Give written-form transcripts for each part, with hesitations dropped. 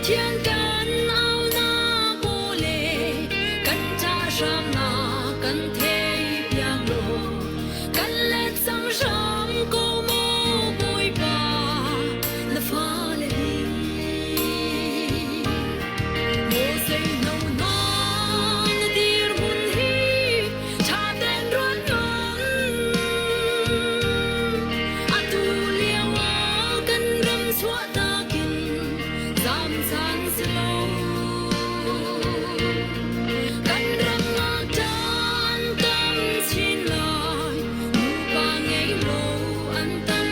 天跟熬那不累跟加上那跟天边路跟来上上高木不把那发了我谁能拿那点mun hi cha den ron non atu liawa kan ram swa ta kin zam san slow kan ram ma tan tam chin lai nu pa ngai lo an tam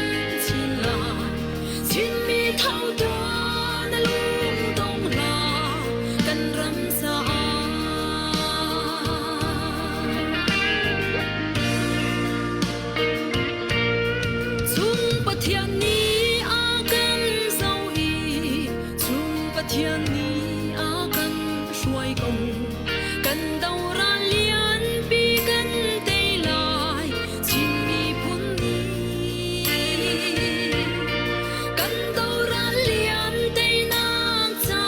chin lai chin mi thau to na lung dong la kan ram sa chung pa thian ni a kan sau hi chung pa thian ni a kan shuai kong kan dau ran lian pi kan te lai chin mi phun ni kan dau ran lian te nak cha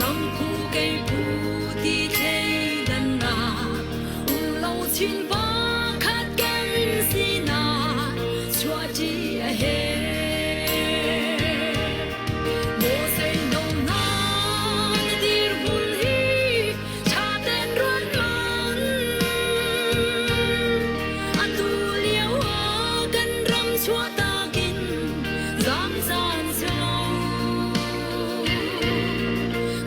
nang khu ke pu ti thei dan na lo chin ba khat kan si na chua chi a he mo say no na dir bul hi cha ten ron man atu liao kan ram chua ta kin zam san slow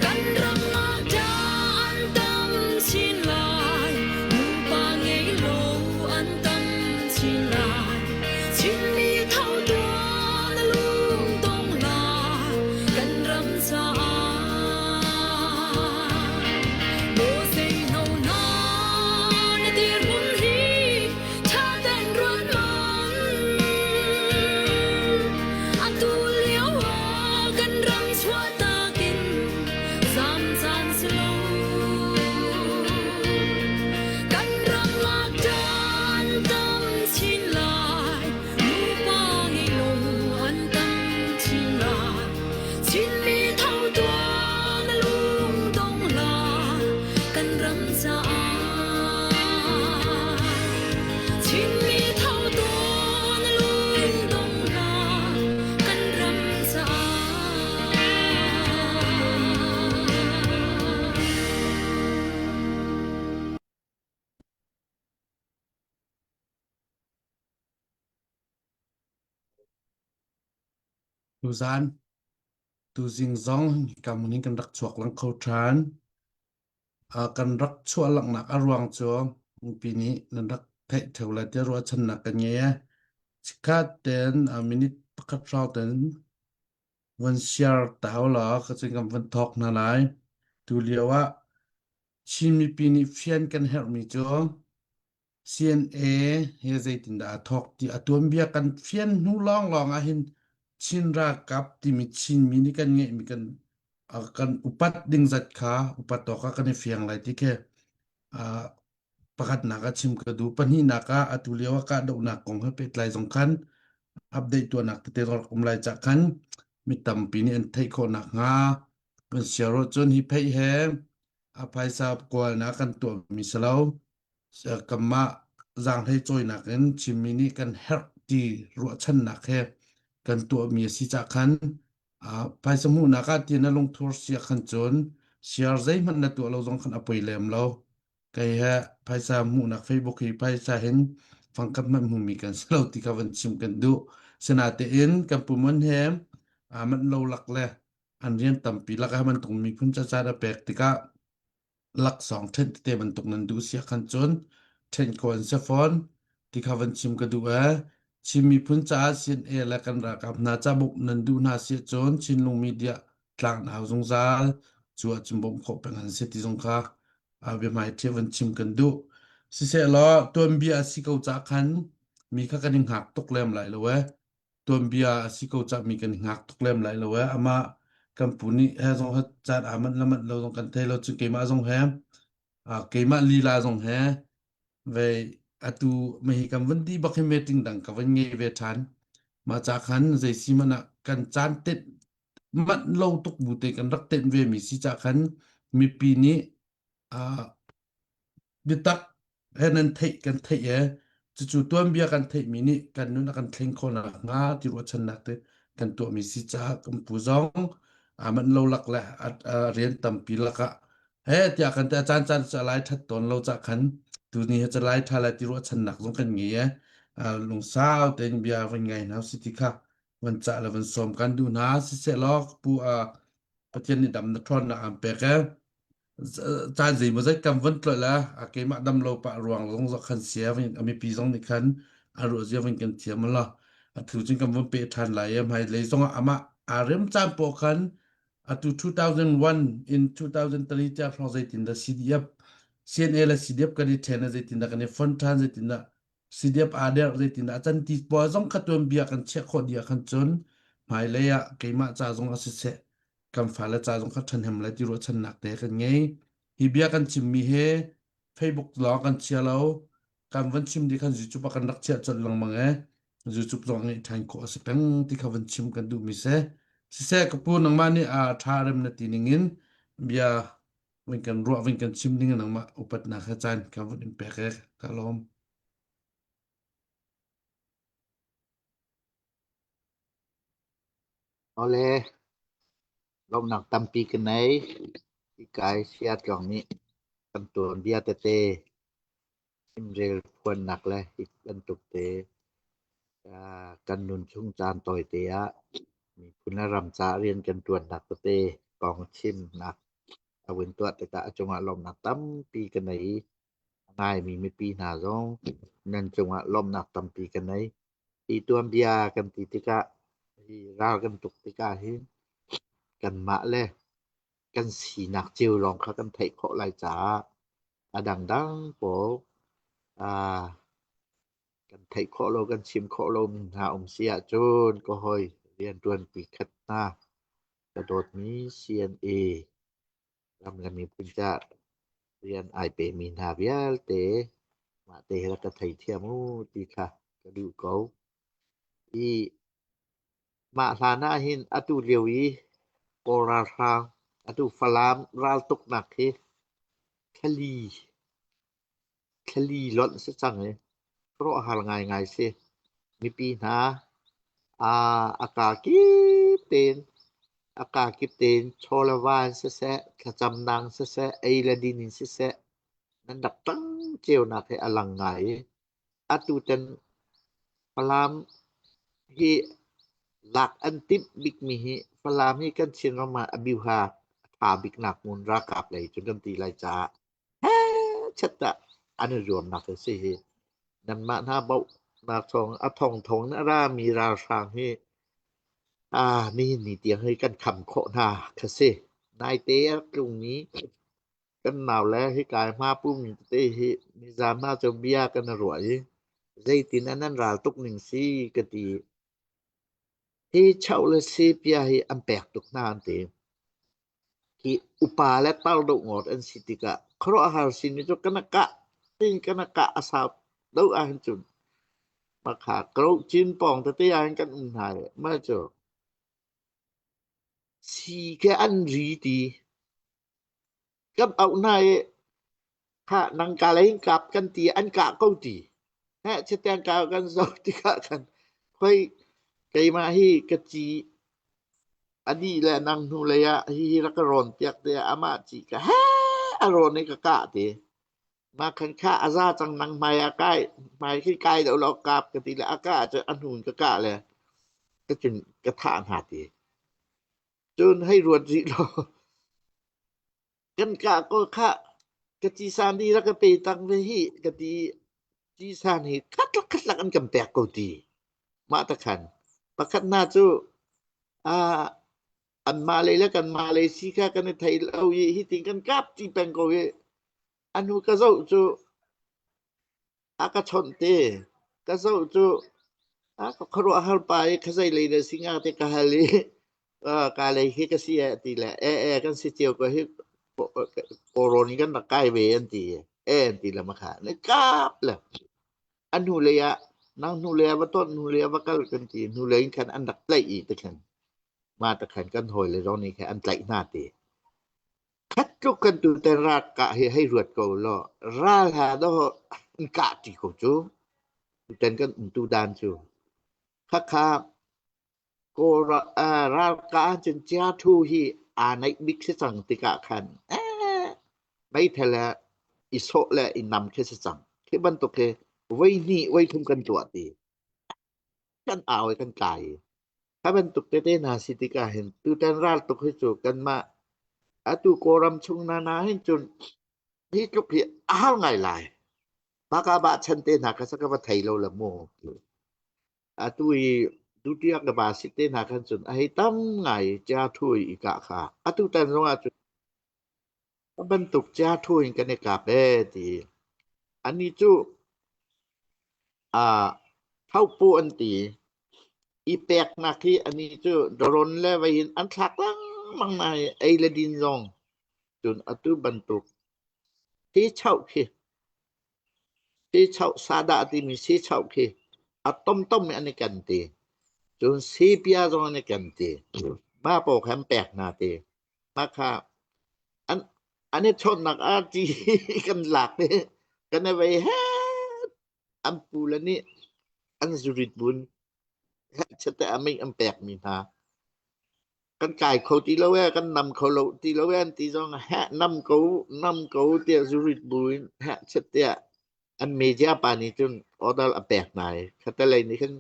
kan ram ma tan tam chin lai nu pa ngai lo an tam chin lai chin mi thau to na lung dong la kan ram sa mo say no na na dir mun hi cha den ron man atu liao kan ram chua ta kin zam san slow kan ram ma tan tam chin lai nu pa ngai lo an tam chin lai chin mi thau to na lung dong la kan ram sa chin mi thau to na lung dong la kan ram sa tu zan tu jing zong kam ni kan rak chuak lang khau than kan rak chua lang nak arwang cho pi ni nan rak thai theula te ro chan nak kan nge chika ten a minute pakat raw ten wan share taw la ka ching kam van thok na lai tu liawa chimi pi ni fian kan her mi cho CNA he zaitin da thok ti atom bia kan fian nu long long a hin chin ra kap ti mi chin mi ni kan nge mi kan kan upat ding zat kha upat to ka kan fiang lai ti ke pakat na ka chim ka du pani na ka atuliawa ka do na kong ha pet lai jong khan update to nak te ror kum lai cha khan mi tam pi ni an thai kho nak nga kan share chon hi phei he a phai sa kwal na kan to mi salau kamma jang thai choi nak en chimmi ni kan her ti ro chan nak he kan to mi si cha khan phai samu na ka ti na long thor sia khan chon share zai man na to lo jong khan apoi lem lo kai ha phai sa mu nak Facebook hi phai sa hen phang kap man mu mi kan slo ti ka van chim kan du sena te in kan pu mon hem man lo lak le an rian tam pi lak ha man tung mi phun cha cha da pek ti kaลัก2เทนเตมันตกนั้นดูเสียคันจนเทนคอนเซฟอนที่เขาวันชิมกระดูชิมมีพุนจาสินและกันรักกับนาจาบุกนั้นดูนาเสียจนชินลงมีเดียกลางหนาวสงสารจวดจิมบมขบเป็นอันเสติสงค่ะเบียไม้เทวันชิมกันดูสิเสล้อตัวเบียสิเขาจากคันมีข้ากันหักตกแรมไหลเลยตัวเบียสิเขาจากมีกันหักตกแรมไหลเลยอามากัมพูนี่จงจัดมันละมันเราต้องกันเทเราจึงเกมาจงแฮเกมาลีลาจงแฮเวatu mahikam vendi bakhe meeting dang ka wan nge ve than ma cha khan je si mana kan chan tet มันโลตุกบูเตกันรักเต็นเวมีสิจากคันมีปีนี้บิตักเฮนันเทกันเทเอจู่ๆตัวเบียกันเทมินิกันนู้นกันเทงคนละงาที่ว่าชนะเตกันตัวมีสิจากกันผู้ซองมันโลลักแหละเรียนตำปีละกะเฮ้ที่กันแต่อาจารย์จะไล่ทัดตนเราจากคันตัวนี้จะไล่ทาไล่ที่ว่าชนะสงกันเงี้ยลุงสาวเต็นเบียเป็นไงนะสิทิค่ะวันจะแล้ววันสมกันดูนะสิเสลอกปูประเทศนี้ดำนักทอนนะอันเปกจานสีมันจะกำวันตัวละเกมาดำโลปะรวงลงสักขันเสียวิ่งมีปีสองในขันรู้เสียวิ่งกันเทียมมันละถือจึงกำวันเปทันไหลไม่เลยส่งมาเริ่มจานปกัน to 2001 in 2003 จากเราจะติดCDF CNA และ CDF กันที่เทนจะติดกันในฟอนทันจะติดCDF อาเดอร์จะติดอาจารย์ที่ปอส่งขัดตัวเบียกันเช็คคนเดียกันจนไม่เลยเกมาจ้าส่งอาศัยกำฟ้าและจ้าส่งขัดทันเหมและที่รู้ชันหนักแต่กันไงฮิเบียกันชิมมีเฮ Facebook ล้อกันเชียร์แล้วกำวันชิมดีกันYouTube กันนักเชียร์จนลังมังYouTube ลองในทางโคสเป็นที่เขาวันชิมกันดูมิเซสิเสกปูนังมานี่ทาเรมนาตีนิงินเบียวิ่งกันรัววิ่งกันชิมนิงินนังมาอุปัตนาขจานกับวันอิมเปกกะลอมเอาเลยลมหนักตำปีกันไหนที่กายเสียตรงนี้กันตัวเบียเตเตชิมเร็วควรหนักเลยอีกกันตุกเตกันนุนชุ่งจานต่อยเตะมีคุณรำจาเรียนกันตัวหนักเตกองชิมหนักเอาเว้นตัวแต่จังหวะลมหนักตำปีกันไหนนายมีปีหน้าซองนั่นจังหวะลมหนักตำปีกันไหนอีตัวเบียกันติติกะที่ราวกันตุกติกะเห็นกันมาเลยกันสีหนักจิวลองเขากันไทยเคาะลายจ๋าดังๆโปกันไทยเคาะโลกันชิมเคาะโลมหาเสียจนก็ห้อยเรียนตวนปีคัดหน้ากระโดดมี CNA ลำกันมีปุญจะเรียนไอเปมีนาเบียลเตมาเตแล้วก็ไทยเทียมูตีค่ะกระดูกเขาอีมาสานาหินอตุเรียวอีโอราทางอตุฟลามราลตกหนักเฮคลีลดซะจังเลยเพราะหาง่ายๆสิมีปีหน้าอากากิเตนอากากิเตนโชลวานซะแซะขจำนางซะแซะไอละดินินซะแซะนั้นดับตั้งเจียวนักให้อลังไงอตุจันฟลามที่หลักอันติบบิกมีฟลามีกันเชียงมาอบิวฮาถาบิกหนักมุนรากาบเลยจนกันตีลายจ้าชัดตะอันรวมหนักสินั่นมาหน้าเบานาทองทองนารามีราชางให้นี่เตียงให้กันคำโคหน้าคะสินายเตะตรงนี้กันหนาวแล้วให้กายมาปุ้มเตะมีจามาจะเบียกันรวยใจตินนั้นราตุกหนึ่งซีกตีที่เช่าเลยซีเปียให้อันแปลกตุกนานเตที่อุปาและเต้าดกงอดอันสิติกะครออาหารสินจกนกะติงกนกะอาสาดอาหารจุนมาขากรกจินป่องตะเตยอันกันหายมาเจอสีแค่อันรีดีกับเอานายถ้านังกาเลยกับกันตีอันกะเก้าตีแฮะจะแต่งกากันสองติกะกันค่อยไกมาฮีกะจีอดีและนางนุเลยะฮีรักรอนเปียกเตอามาจิกะแฮอารอนในกะกะเตมาคันค่าอาซาจังนังไมอาใกล้ไมขี้ใกล้เดี๋ยวเรากราบกะติละอากาจะอันหุนกะกะเลยก็จนกระทานหาติจนให้รวดริโลกันกะก็ค่ะกะจีซานดีแล้วก็ไปตังไปฮีกะติจีซานนี่คัดลักอันกำแปกกดีมาตะคันประคันหน้าจูอันมาเลยแล้วกันมาเลยสิค่ะกันในไทยเอาฮิติงกันกับจีแปงโกเวอันนูก็เจ้าจูอากาชนเตก็เจ้าจูก็ครัวหาไปขะไสเลยสิงาเตกะฮาลีกาเลยเฮกะสิติแลกันสิเจียวก็เฮโอโรนี่กันตะไกเวอันติติละมะค่ะในกับละอันนูเลยะนางนูเลยว่าต้นนูเลยว่ากัลกันตินูเลยคันอันดักไลอีตะคัน มาตะขันกันหอยเลยร้องนี่แค่อันไกลหน้าตีคัดจุกันตุแต่รากะให้รวดเกาลอราหาดอันกะติโกจูตุแต่กันตุดานจูคักโกรากะจนจาทูฮีอาในบิกสังติกะคันไม่ทะละอิโซและอินำเคสสังเคบันตุเคไว้นี่ไว้คุมกันตัวตีกันเอาไว้กันไก่ถ้าบันตุกเตนาสิติกะเห็นตุแต่ราตุกให้จูกันมาatu koram chung na na hin chun hi tuk hi ahal ngai lai maka ba chante na ka saka ba thai lo la mo atu hi dutiya ka ba site na kan chun ai tam ngai cha thui ka kha atu tan rong atu ban tuk cha thui kan ne ka pe ti ani chu thau pu an ti i pek na khi ani chu doron le wa hin an thak lang mang nai ai la din rong jun atu bantuk ti chau khi ti chau sada ti mi si chau khi atom tom ani kan ti jun si pia rong ani kan ti ma po kham pek na ti ma khaอันนี้ชนนักอาจีกันหลักนี่กันไว้ฮะอันปูละนี่อันสุริตบุญชะแต่ไม่อันแปลกมีนากันไก่เขาตีละแวกันนำเขาโลตีละแวตีจองฮะนำเขาเตียสุริตบุญฮะชะแต่อันเมเจาปานี่จนออดอันแปลกไหนคัตะเลยนี่คัน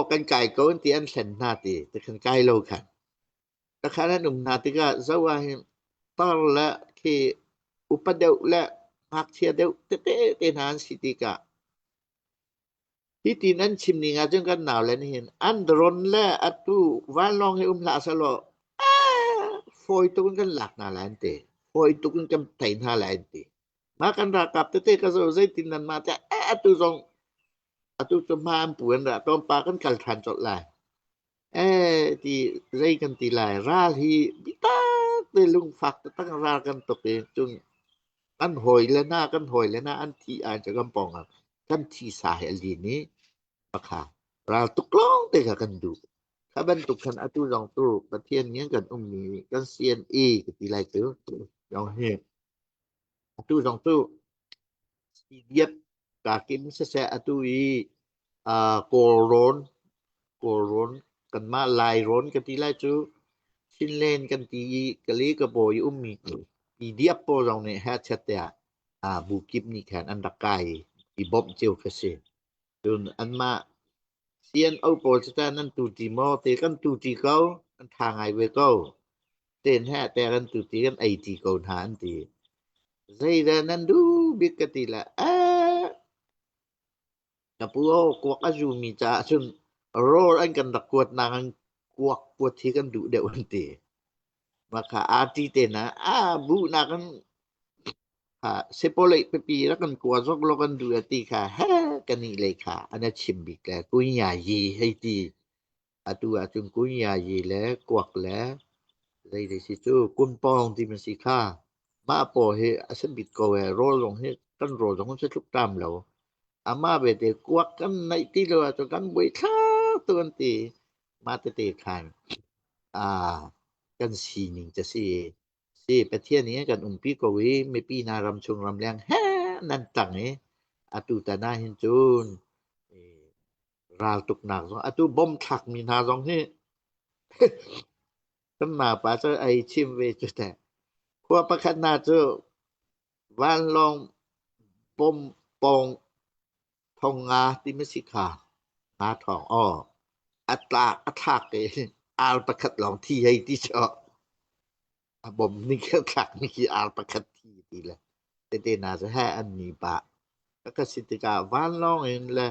กันไก่เขาตีอันเส้นหน้าตีแต่กันไก่โลคันแต่คันนุ่มนาติกะซะว่าตอนละที่อุปเดวและพักเชียเดวเตเตนานสิติกะที่ตีนั้นชิมนี่งาจนกันหนาวแล้วนี่เห็นอันดรนและอัตุวานลองให้ลาสลอฟอยตุกันหลักนาแลนเตฟอยตุกันกันไถนาแลนเตมากันรากับเตกะโซไซตินันมาแต่อัตุจงอัตุจะมาป่วนระตอมปากันกัลทันจดลายที่ไรกันตีลายราที่บิตาเตลุงฝักตั้งรากันตกเองจนอันหอยและหน้ากันหอยและหน้าอันที่อาจจะกำปองกันที่สายอลีนี้ปะค่ะราตุกล้องเตกันดูถ้าบรรทุกคันอตุรองตุประเทศนี้กันมีกันเซียนเอกันตีลายเตอลองเฮอตุรองตุสีเดียบกากินเสะอตุอีโกโรนกันมาลายร้นกันตีลายจูชินเลนกันตีกะลีกะโบยมีอีเดียบโปรองเนี่ยฮะชัดแต่บูกิบนี่แขนอันตะไกอีบอบเจียวกะเสจนอันมาเซียนเอาโปรสตานั้นตูติมอเตกันตูติเกาอันทางไอเวเกาเต้นฮะแต่กันตูติกันไอติเกาทานติไซดานั้นดูบิกติละกะปูโอกวกอาจูมีจาซุนโรอันกันตะกวดนางกวกปวดที่กันดุเดวันติmaka arti tena bu na kan sepole pepi la kan kwa sok lo kan du ati kha ha kan ni le kha ana chimbi ka kunya yi hai ti atu atun kunya yi le kwak le dai de si chu kun pong ti man si kha ma po he asan bit ko he ro long he kan ro long se thuk tam lo ama be te kwak kan nai ti lo to kan boi kha tuan ti ma te khanกันสีนิงจะสิประเทศนี้กันปีกวีไม่ปีนารำชงรำแรงแฮนั่นตังอตุตานาหินจูนราตุกหนักอตุบ่มถักมีนาซองเฮตั้งมาปาเจอไอชิมเวจุแต่ขัวประคันนาเจอวานลองบ่มปองทองงาติมสิกางาทองอัตราอัทักอาลประคัดลองที่ให้ที่ชอบบ่มนี่ก็คักนี่อาลประคัดที่ดีแหละแต่น่าจะให้อันนี้ปะแล้วก็สิทธิกาวานลองเองแหละ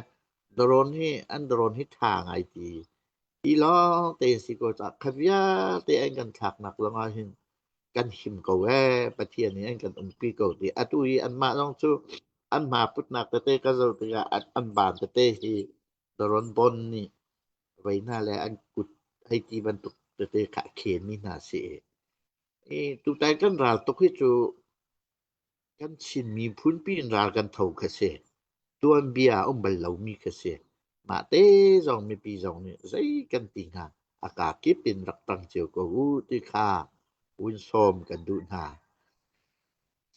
โดรนให้อันโดรนให้ทางไอทีที่ล้อเตสิโกจะขยะเตอันกันคักหนักลงหินกันหิมก็แวประเทศนี้อันกันปีก็ดีอตุยอันมาลองชูอันมาพุทธนักเตก็จะติกาอันบานเตที่โดรนบนนี่ไว้หน้าแลอันกุดให้ที่บรรทุกเตขะเขนนี่น่าสิตุไตกันราตกให้จูกันชินมีพุนปีนรากันเท่าคะเสตัวเบียบัลเหลามีคะเสมาเตจองมีปีจองนี่ใส่กันติงา อากากิปินรักตังเจียวก็อูติคาอุนซอมกันดูหา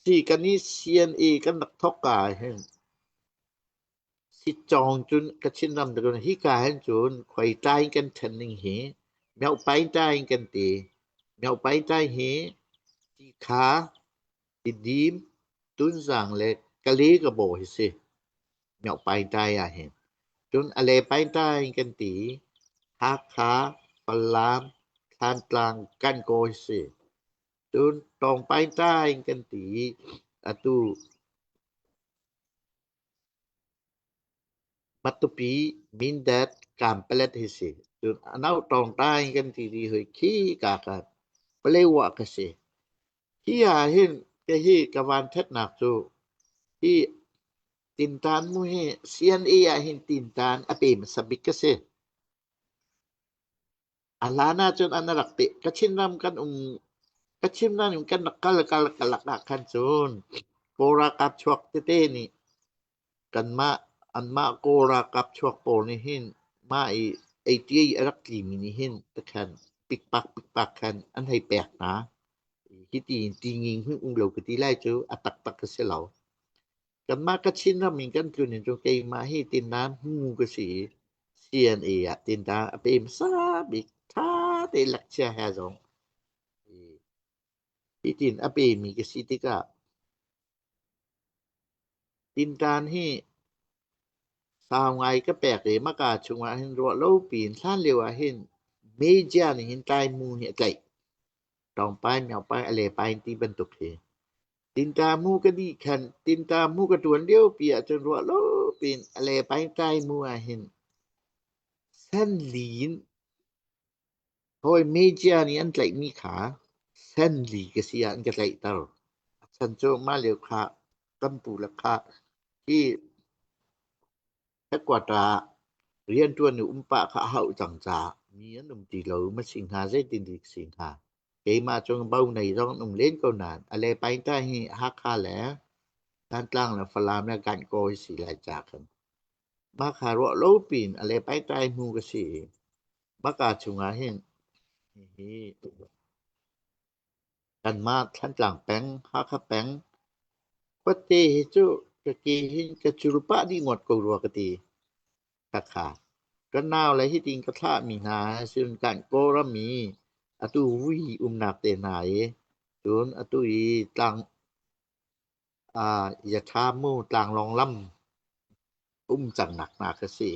สี่กันนี้ CNA กันนักทอกกายให้สิจองจุนกระชินนำตะกนฮิกาให้จุนไขว่ใต้กันทันนิงเหแมวไปใต้กันตีแมวไปใต้เหที่ขาติดดีมตุนสั่งเล็กกะลีกระโบหิสิแมวไปใต้เห็นจนอะไรไปใต้กันตีหักขาปลามทานกลางกันโกหิสิจนตรงไปใต้กันตีatu matupi mindat kampelet hisi jun anau tong tai kan tiri hoi ki ka ka pelewa kase ki ha hin ke hi kawan that nak chu hi tintan mu he CNA hin tintan ape sabik kase alana chun analak pe kachinram kan kachinram kan nakal kan chun pora kap chwak te ni kan ma an ma kora kap chwak po ni hin ma ai ti arak li ni hinตะคันปิกปักคันอันให้แปลกนะคิดตีงิงฮึอุ้งเหลวกติไล่จูอตักกะเสเหลากันมากะชินนะมิงกันจุนจงเกมาให้ตินน้ำฮูกะสี CNA อะตินตาเปมซาบิกทาเตลักเชียแฮซงอีตินอเปมีกะสิติกะตินตานให้สาวไงก็แปลกเลยมากาชุงว่าเห็นรัวโลปีนท่านเรียกว่าเห็นเมเจานี่เห็นใต้มูเนี่ยไกลต้องไปแมวไปอะไรไปที่บรรทุกเฮตินตามูก็ดีคันตินตามูก็ตวนเดียวเปียจนรัวโลปีนอะไรไปใต้มูเห็นเส้นลีนโอยเมเจานี่อันไกลมีขาเส้นลีก็เสียอันไกลตลอดฉันโจมาเร็วค่ะกัมปูราคาที่กว่าตาเรียนตัวหนูปะขะเฮาจังจามีหนุ่มตีเหลามาสิงหาได้ตินดิสิงหาเกมาจงเบาในร้องหนุ่มเล่นก็นานอะไรไปใต้ให้ฮักคาแหลด้านกลางและฟลามและการโกยสิหลายจากกันมาคารวะโลปีนอะไรไปใต้มูกสิมากาชุงาเห็นกันมาท่านกลางแป้งฮักแป้งปะเตจุกะกีหินกะจุรปะดีงดกรัวกะตีตะขาก็นาวเลยที่จริงก็ท่ามีนาซึ่งการโกรมีอตุวินักเตนายจนอตุอีตังยะทามูตังรองลำจังหนักนากะสิ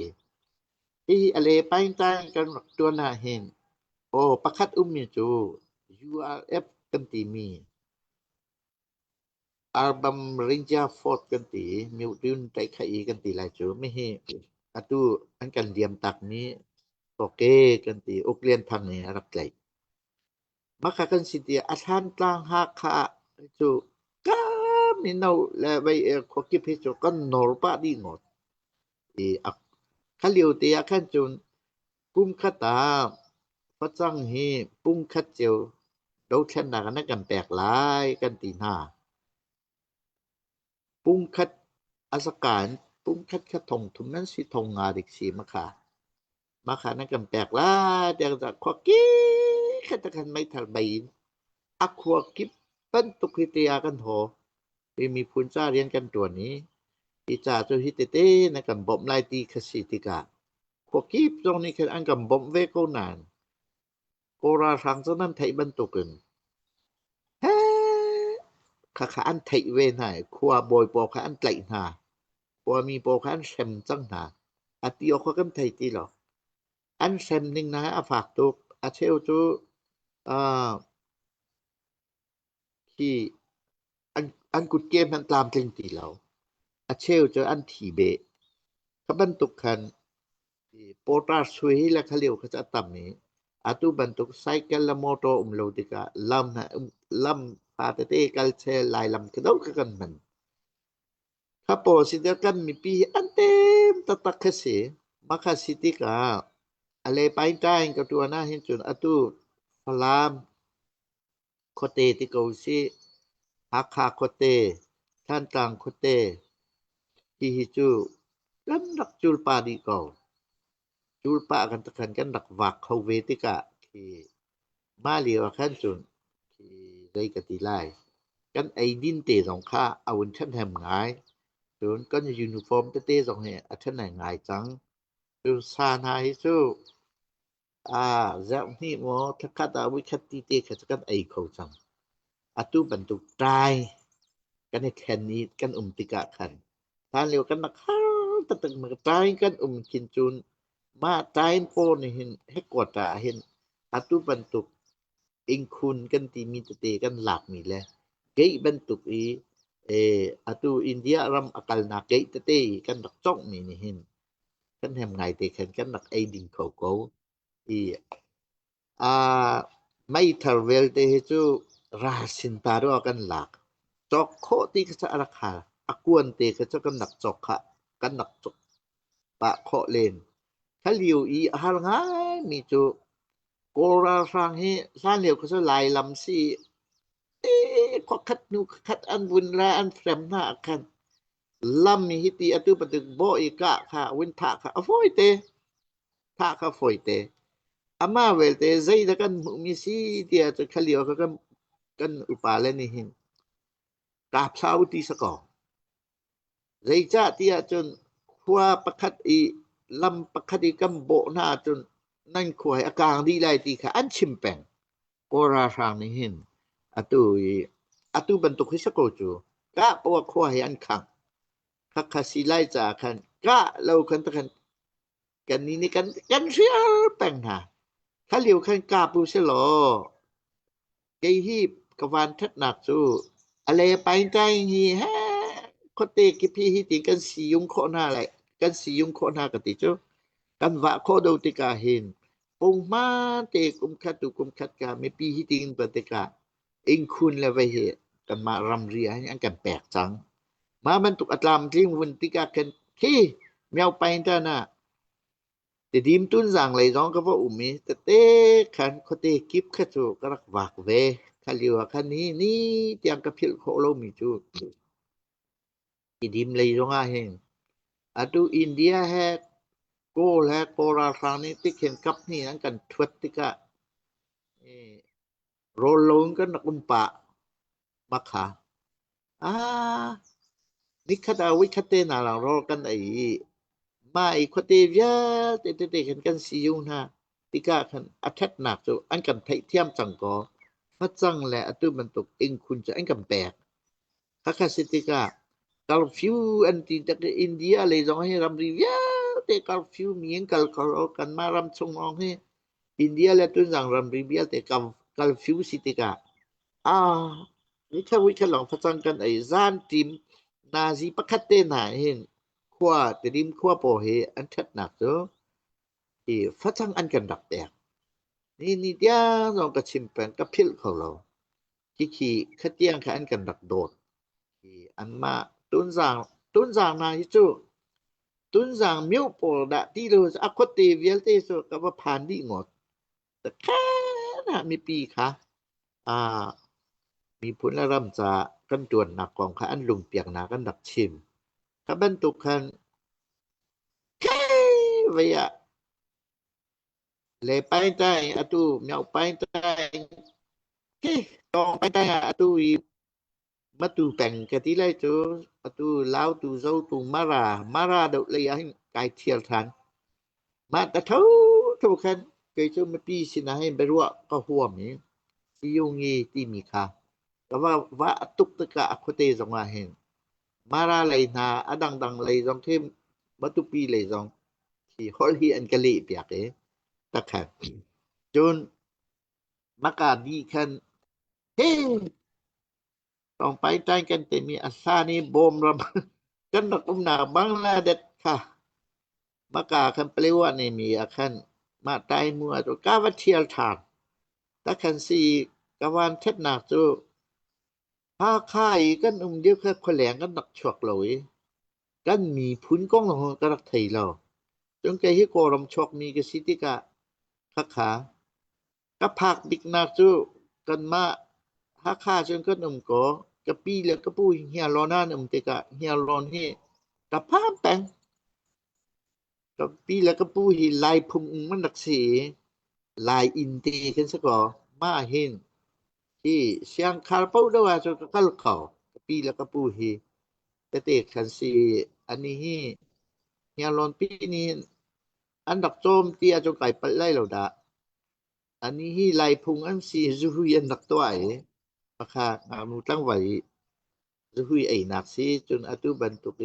อีอะไรไปตังกันตัวนาเห็นโอ้ประคัดมีจู URF กันติมีalbum Ranger Fort กันติมิวดินไตไขกันติหลายจูไม่ให้atu an kan diam tak ni oke kan ti ok lian thang ni arap lai maka kan sitia athan tlang ha kha chu ka mi no la bai ko ki phe chu kan nor pa di ngot e ak khaliu te akhan chun pum khata pachang he pum khat cheu do khan na kan kan pek lai kan ti na pum khat asakanปุ้งคัดทงทุมนั้นสิทงงาดิกสีมะขานั้นกันแปลกล่ะเดี๋ยวจะขอกี้คันตะคันไม่ทันใบอักขวกิบเป็นตุกิติยากันโถมีพุนจ้าเรียนกันตัวนี้อีจ่าจุฮิเตเตนะกันบ่มลายตีคสิติกาขวกิบตรงนี้คืออันกันบ่มเวโกนานโกราสังซนั้นไทบรรตุกันเฮ้คะอันไทเวไหนขัวบอยปอคะอันไกลหาพอมีโปคันเซมจังหาอติอกันไทยติหรออันเซมนึงนะฝากตุกเชลจูที่อันกุดเกมมันตามจริงติเหลาเชลจูอันทีเบขบันตุกคันโปตาสวยและเขาเรียกเขาจะตำนี้ตุบันตุกไซเคิลและมอเตอร์โลติกาลำพาเตกัลเชลลายลำกระดกกันมันKapo sidakan mipi antem tatak kasi makasitika ale paintain katuana hinchun atu falam kote tikausi hakha kote tantang kote hihichu kan rakjul padi kau จูลปะกันตะคันกันดักวักเข้าเวติกะที่มาเลียวคันจุนที่ได้กะติลายกันไอดินเตสองค่าเอาวันท่านแหมงายจนกันยูนิฟอร์มเตสองแหอันท่านไหนงายจังจนซานาฮิซูจากนี้หมอทักษะวิคัตติเตขะกันไอเข้าจังอตุบันตุตายกันแค่นี้กันติกะคันท่านเลียวกันนักตะตึงมาตายกันกินจุนมาตายโปนี่เห็นให้กดเห็นอตุบันตุอิงคุณกันที่มีเตกันหลักมีแลเกยบันตุอีอตุอินเดียรัมอากาลนาเกยเตกันดักจ้องมีนี่เห็นกันแหมไงเตกันดักไอดินเขาเกาอีไม่ทาเวลเตจูราสินตารอกันหลักจอกโคติกะราคาอกวนเตกะกันดักจอกะกันดักจอกปะโคเลนถ้าเลียวอีหาลงายมีจูโกราฟังให้ซานเลียวก็จะลายลำซีขอคัดนูคัดอันบุญราอันแฟมหน้ากันลำมีฮิติอตุปตึกโบอีกะค่ะวินทะค่ะอฟอยเตทะค่ะฟอยเตอามาเวลเตใจตะกันมีซีเตียจะขะเลียวกันอุปาเลนี่หินกาบซาวติสกอใจจะเตียจนขัวประคัดอีลำประคัดอีกำโบหน้าจนนั่นขวยอากางดีไลตีค่ะอันชิมแปงโกราทางนี่หินอตุบันตุคิสโกจูกะปวขวยอันขังคักคสิไลจาคันกะเราคันตะกันนี่กันเสียแปงหาถ้าเหลียวคันกาปูเสลอเกยฮีบกวานทัดหนักสู้อะไรไปใจฮีฮะโคเตกิพี่ฮิติกันสียุงโคหน้าไหลกันสียุงโคหน้ากติจูกันวะโคโดติกาเห็นปุงมาเตกุมคัดตุกุมคัดกาไม่ปีฮิติงปติกาเองคุณและไว้เหตุกันมารำเรียให้อันกันแปลกจังมาบรรทุกอัตลามทิ้งวันติกากันที่แมวไปตาน่ะแต่ดิมตุนสั่งเลยร้องก็ว่ามีแต่เตคันโคเตกิบขะจูกรักวากเวคาลิวคันนี้นี่เตียงกะพิลโคโลมีจูดิมเลยร้องเฮงอตุอินเดียแฮโกแลโกราฟานี่ติเข็นกับนี่นั้นกันทวดติกะโรลงกันนักปะมักขานิคดาวิคเตนาลังรอกันไอ้มาอีโคเตเวียเตกันสิยุงหาติกะคันอัทัดหนักจูอันกันไทเทียมจังกอฟัดจังแลอตุมันตกเองคุณจะอันกันแปลกคักสิติกะกาลฟิวอันที่จากอินเดียเลยจงให้รำรีเวียเตกาลฟิวมีงกัลกันมารำชงองให้อินเดียและตุนจังรำรีเวียเตกาลฟิวสิติกะนี่ถ้าวิเคราะห์ฟัดจังกันไอ้ซานทีมนาซีปะคัตเตนาเห็นขวาแต่ดิมขวาโปเฮอันทัดหนักเด้อฟัดจังอันกันดักแตกนี่เดียลองกระชิมแปงกับพิลของเราขี้ขัดแย้งค่ะอันกันดักโดดอันมาตุนจางนาฮิจูตุนจางมิวโปดะที่เราอะโคเตเวียลเตโซกับว่าผ่านดีงดแต่แค่น่ะมีปีค่ะมีผลละรำจะกันจวนหนักของค่ะอันลุงเปียกหนากันดักชิมถ้าบรรทุกคันแค่เวียเลยไปใจอตุเมียวไปใจต้องไปใจอตุมาtu bèn cái tí lai chỗ tu lao tu dâu tu mara đậu lấy anh cái thiệt thán mà ta thấu khen cái chỗ mà pi xin hay bê ruộng có huồm ấy yêu nghi ti mi kha và vã tục tất cả có thể dòng là hình mara lấy na đằng lấy dòng thêm mà tu pi lấy dòng thì hỏi hiện cái lệ bẹc ấy ta khen chôn mà cả đi khenต้องไปใต้กันแต่มีอาซานี่บมรำกันนักหนาบังลาเดชค่ะมากาคันเปลวนี่มีอาคันมาใต้มัวตัวกาวัเทียลทานตะคันสีกะวานเท็ดหนักจูพาค่ายกันเดียวค่ะขแหลงกันนักฉวกหลอยกันมีพุนก้องของกระไทยเราจงแกฮิโกรมฉกมีกสิติกะคักขากะผักดิกนักจูกันมาถ้าค่าจนก็ก็กะปีแล้วก็ปูเฮียรอหน้าเตกะเฮียรอนเฮกะพาแปง ก็ปีแล้วก็ปูหิลายพุงมันนักสีลายอินเตขึ้นซะก่อมาเห็นที่เสียงคาร์เป้าด้วยว่าจะกัลเขาปีแล้วก็ปูหิแต่เตคันสีอันนี้เฮียลอนปีนี้อันดับโจมตีอาจจะไก่ปัดไล่เราดะอันนี้ลายพุงอันสีจุหุยอันดับตัวไอ้ราคามูตั้งไว้จุหุยไอ้นักสีจนอตุบันตุก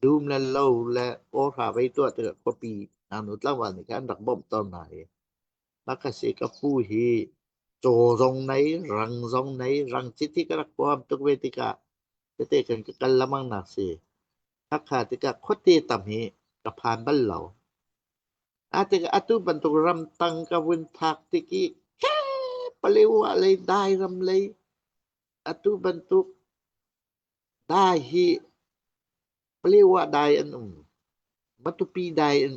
ดูมและเล่าและโอราไว้ตัวเตกว่าปีนุตั้งวันในการดักบ่มตอนไหนมักสิกับผู้ฮีโจรงไหนรังรงไหนรังจิตที่กระความตุกเวติกะเตกันกันละมังนักสิถ้าขาดติกะคดตีต่ำฮีกับผ่านบันเหล่าอาติกะอตุบันตุรำตังกวินภักติกิแค่ปะเลวอะไรได้รำเลยอตุบันตุได้ฮีปะเลวได้อันมัตุปีได้อัน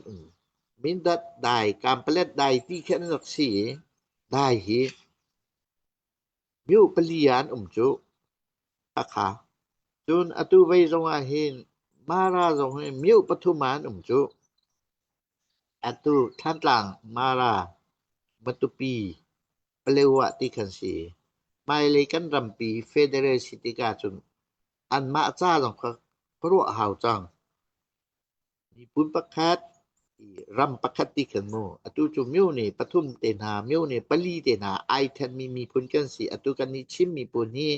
มินดัดได้การเปล็ดได้ที่แค่นักสีได้ฮีมิวปลียานจุค่ะจนอตุไว้ทรงอาหินมาราทรงให้มิวปทุมานจุอตุท่านต่างมารามัตุปีเปลวะที่คันสีไม่เลยกันรำปีเฟเดเรซิติกาจนอันมาจ้าลงพระหาวจังมีปุนประคัดรำประคัดที่ขันโมอตุจุมิวนี่ปทุมเตนามิวนี่ปลีเตนาไอแทนมีปุนกันสีอตุกันนี้ชิมมีปุนนี้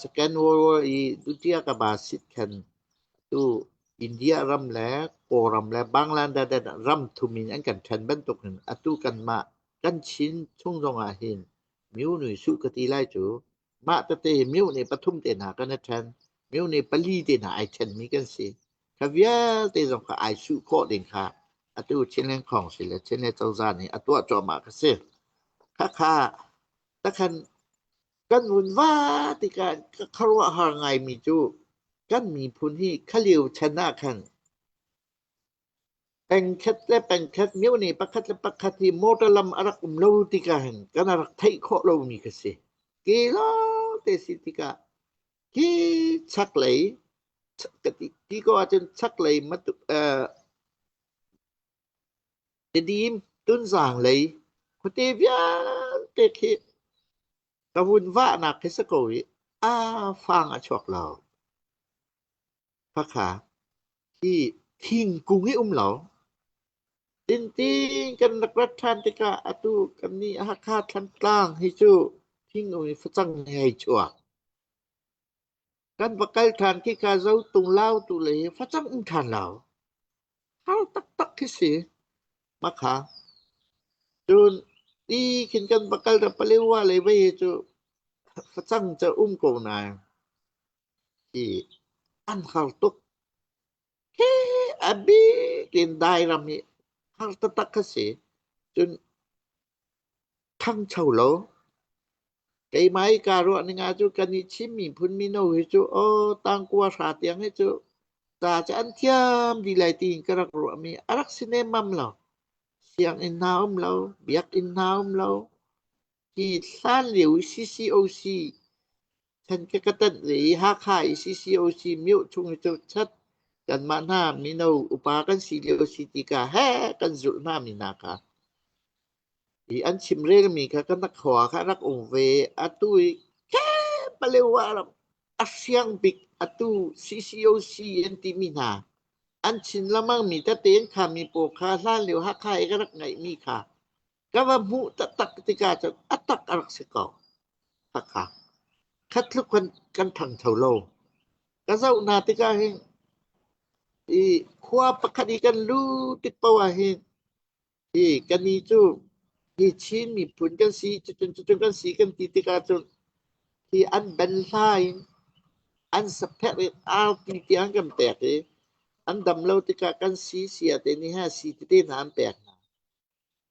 สแกนวอร์ดุติยากบาสิทคันตุอินเดียรำและโอรำและบังลาเดชรำทุมินอันกันแทนบันตกหนึ่งอตุกันมากันชินช่วงจงอาหินมิวนี่สุกติไลจูมาตะเตมิวนี่ปทุมเตนากันแทนมิวนี่ปลีเตนาไอแทนมีกันสิคาเวียเตจงkaไอสุโคเดงค่ะอตุเชนเลงของสิและเชนเลเจ้าซานนี่อตุจอมากะเสค่ะตะคันกันวุ่นว่าติการคารวะหาไงมีจูกันมีพุนที่คะเลียวชนะคันแปงคัดและแปงคัดมิวนี่ปะคัดและปะคัดที่โมตะลัมอรักโลติกาหันกันรักไทโคโลมีกะเสกีโลเตสิติกากีชักไหลที่ก็อาจจะชักเลยมาจะดีมต้นสางเลยพอเตเวียเตเคกะวุ่นว่านักเฮสโกยฟังชอกเราพระขาที่ทิ้งกุงให้เราตินกันนักรัฐทานติกาอตุกันนี้อาคาทันกลางให้จูทิ้งฝจังให้ชัวกันbakal than ki ka zau tung lao tu le fa chang ung than lao hal tak ki si makha jun di kin kan bakal da palewa le we chu fa chang cha ko na ki an khal tuk ke abi kin dai ram ni hal tak ki si jun thang chau lo cái máy cà rọ ni nga chu kan ni chim mi phun mi no hi chu tang kwa sa tiang hi chu ta cha an thiam di lai ti ka rak ro mi arak cinema lo siang in naum lo biak in naum lo ki san liu CCOC thân cái tan ri ha khai CCOC miu chung chu chat kan ma na mi no upa kan CCOC ti ka ha kan zul na mi na kaอันชิมเรมีค่ะก็นักขวาค่ะนักองเวอตุยแค่ปะเลวะอัเสียงบิกอตุ CCOC อันติมีนาอันชินละมั่งมีตะเตนค่ะมีโปคาซ่านเหลียวฮักไข่ก็รักไงมีค่ะก็ว่ามุตะตักติกาจะอัตตักอรักสิกอค่ะคัดทุกคนกันทังเท่าโลก็เจ้านาติกาเฮงควาปะคดีกันรู้ติดปะวะเฮงกันนี้จูที่ชินมีผลกันสีจนกันสีกันติกาจนที่อันเบนไซน์อันสเปกอาร์ติที่อันกันแตกอันดำเลาติกากันสีเสียแต่นี่สีที่น้ำแตก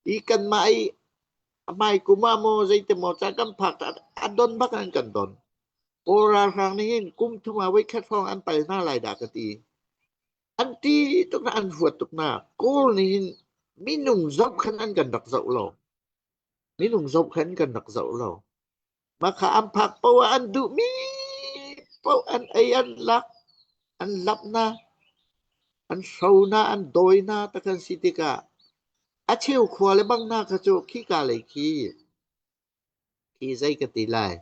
อีกันไม่กุมาโมใจแต่โมจากกันผักอันดนบักกันดนโอราครั้งนี้กุมทุ่มาไว้แค่ฟองอันไปหน้าลายดากตีอันที่ตุกอันหัวตุกหน้ากูนี่มีหนุ่มซบขันอันกันดักเจ้าเรามีหนุ่มซบขันกันดักเจ้าเรามาขาอันผักปวอันดุมีปวอันไออันลักอันลับนะ อันเศร้าหน้าอันโดยหน้าตะกันสิติกะอาเชียวขวาเลยบังหน้ากระโจขี้กาเลยขี้ใจกติลาย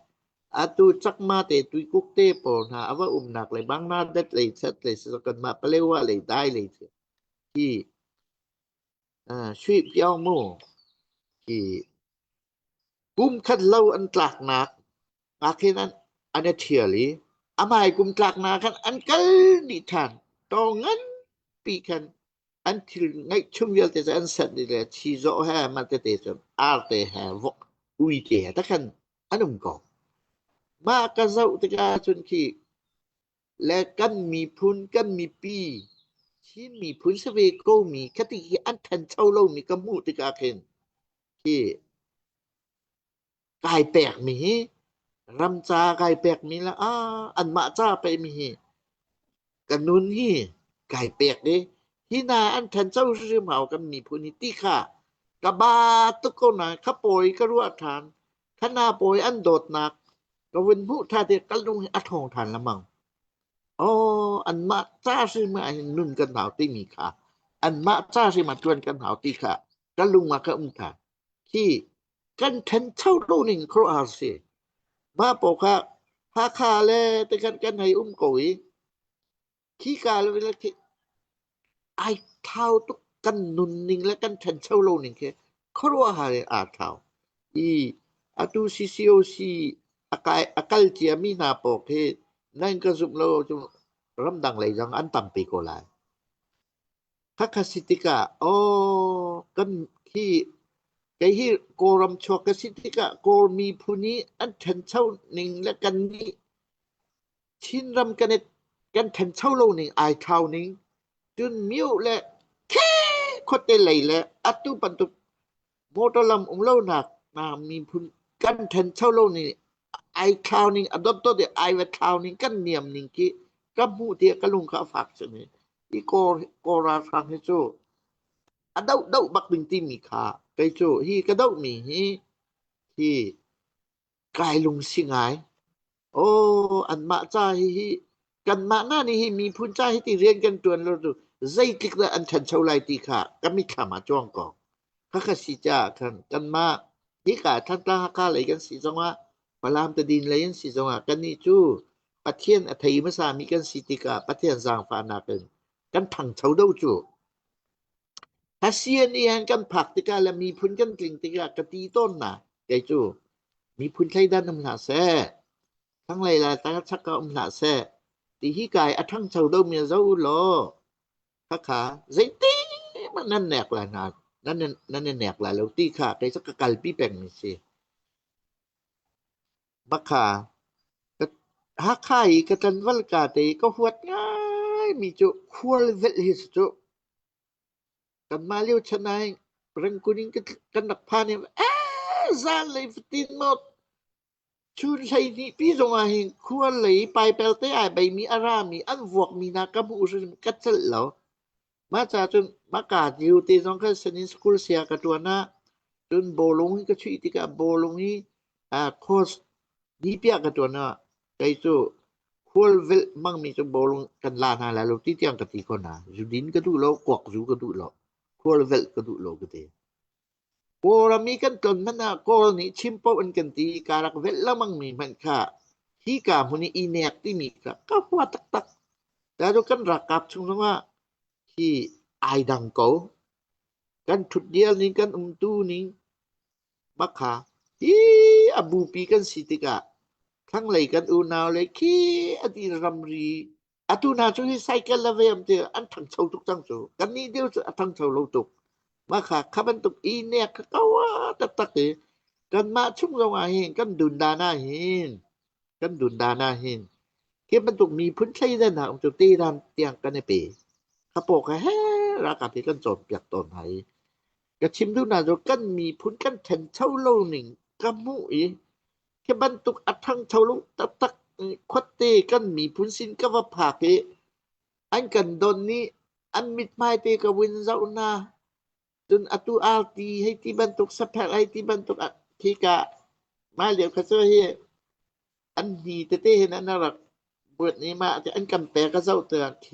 อาตูจักมาเตตุยกุกเตปอนาอว่าหนักเลยบังหน้าเด็ดเลยสัดเลยสกันมาเปเลว่าเลยได้เลยที่ช่วยเปียวโมที่กุมคัดเล่าอันตลากนักอาเคนั้นอันเทียลีอามายกุมตลากนาคันอันกัลนิทานตองันปีคันอันที่ไงชุมเวลเตจะอันสัตว์นี่แหละชีโซแฮมาเตเตจอาร์เตแฮวกอุยเตตะคันอันนุ่มกอกมากะเจ้าตะกาจนที่และกันมีพุนกันมีปีชินมีพุนสเวโกมีคติอันทันเช่าโลมีกะมูตะกาเคนที่กายแปลกมีรำจากายแปลกมีละอันมาจ้าไปมีกันนุนฮีกายแปลกเด้ที่นาอันทันเจ้าชื่อเหมากันมีพุนิติค่ะกะบาตุกนาขะปอยกะรัวฐานคณาปอยอันโดดหนักกะเวนผู้ทาเตกันลงอัทองฐานละมังอันมาจ้าชื่อมานุนกันหนาวติมีค่ะอันมาจ้าชื่อมาจวนกันหนาวติค่ะกันลุงมากะค่ะที่กันทันเจ้าโลนึงครอาเซมาปอกหาคาแลแต่กันให้โกยขี้กาเลยละที่ไอเท้าตุกกันนุนนิงและกันทันเช่าโลนิงเคครัวหาอาเท้าอาตูซีโอซีอากาลเจียมีนาปอกเฮนั่นก็สุมโลจุรำดังไหลจังอันตัมปีโกลาคักสิติกะกันที่ไกฮีโกรัมชวกสิติกะโกมีผู้นี้อันทันเช่านิงและกันนี้ชินรำกันกันทันเช่าโลนิงไอเท้านิงจนมิวและแค่คดเตไหลและอัตุปันตุโมตลัมเล่าหนักมีพุนกันทันเช่าโลนี่ไอคาวนิงอดตเดไอเวคาวนิงกันเนียมนิงกิกับมูเตียกะลุงขาฝากซะนี่อีโกราฟังให้โจอดาบักบิงติมีคาไปโจฮีกะดามีฮีที่กายลุงสิงายอันมาจ้าฮีกันมาหน้านี่มีพุนจ้าให้ที่เรียนกันตวนแล้วใจกิกละอันทันเช่าไลติค่ะก็มีขามาจ้องกองคักสิจ้ากันมานี่กะท่านตาคาเลยกันสิจังว่าพลามตะดินเลยกันสิจังว่ากันนี่จูปะเทียนอไทยมาสามีกันสิติกะปะเทียนสร้างฟานากันพังเฉาเดาจูถ้าเสียนี่หันกันผักติกะและมีพุนกันกลิ่งติกะกะตีต้นน่ะไกจูมีพุนไทยด้านน้ำหนาแซ่ทั้งหลายๆตาชักก็น้ำหนาแซ่ที่ฮีกายอะทั้งเฉาเดาเมียเจ้าลอขาใจตีมันนั่นแหนกหลายนานั่นแหนกหลายแล้วตีค่ะไกสักกัลปีแปลงนี่สิบักขาหาไข่กะตันวัลกาเตก็หวดง่ายมีจุควลเวลฮิสจุกันมาเลียวชนายรังกุนิงกันนักพาเนี่ยซาเลยฟตินหมดชุนใช้นี่พี่จงอาหิงควรเลยไปเปลเตไอใบมีอารามีอันวกมีนากะบุอุสกัดเสลแล้วมาจากจนมากาดอยู่ที่สองคันสนิสกุลเสียกับตัวหน้าจนโบลงก็ช่วยที่กับโบลงนี้โคสดีเปียกับตัวหน้าไกจูควลเวลมั่งมีจนโบลงกันลานาแล้วที่เตียงกับตีคนน่ะจุดินก็ดูแล้วกวกจูก็ดูแล้วควลเวลก็ดูแล้วก็เตโกรามีกันตนมันน่ะโกนี่ชิมปอันกันตีการักเวลละมั่งมีมันค่ะที่กามุนีอีเนกที่มีก็หัวตักแล้วกันรักกับชุงว่าที่ไอดังเกากันทุดเดียวนี้กันตูนี้บักขาอบูปีกันสิติกะทั้งไหลกันอูนาวเลยขี้อดีรำรีอตูนาช่วยใส่กันละเวมเตอันทั้งเฉาทุกทั้งโจกันนี้เดียวทั้งเฉาโลตุกบักขาขับันตุกอีเนี่ยก็ว่าตักเตกันมาชุ่มลงอาเฮงกันดุนดานาเฮนกันดุนดานาเฮนเก็บบันตุกมีพื้นใช้ด้านหน้าองค์ตีดานเตียงกันในปีขปกแฮ่รากาที่กันจบจากตนไหกะชิมดูนาโดกันมีพุนกันแทนเช่าโลนึงกะมุอีแค่บรรทุกอัดทั้งเช่าโลตักควัดเตกันมีพุนสินกะว่าภาคอันกันดนนี้อันมิดไม้เตกะวินเจ้านาจนอตูอาตีให้ที่บรรทุกสะแพกให้ที่บรรทุกที่กะมาเหลียวกะเซเฮอันนี้เตเห็นอันน่ารักบทนี้มาอันกันแปลกะเจ้าเตอเค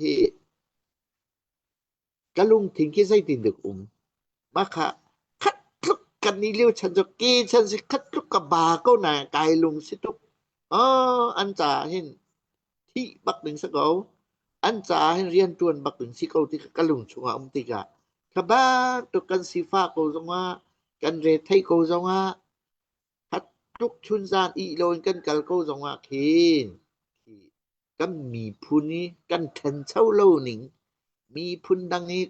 กะลุงถิงขี้ใส่ตินดึกมาค่ะคัดลุกกันนี่เลี้ยวฉันจะกีฉันสิคัดลุกกับบาก็น่ะกายลุงสิตุกอันจาเห็นที่บักหนึ่งสะเกาอันจาให้เรียนตวนบักหนึ่งสิเกาที่กะลุงชัวติกะกะบาตุกันสิฟ้าโกจงว่ากันเรไทโกจงว่าคัดลุกชุนซานอีโลนกันกัลโกจงว่าคินกันมีพุนี้กันทันเช้าโลหนิงมีพุนดังนี้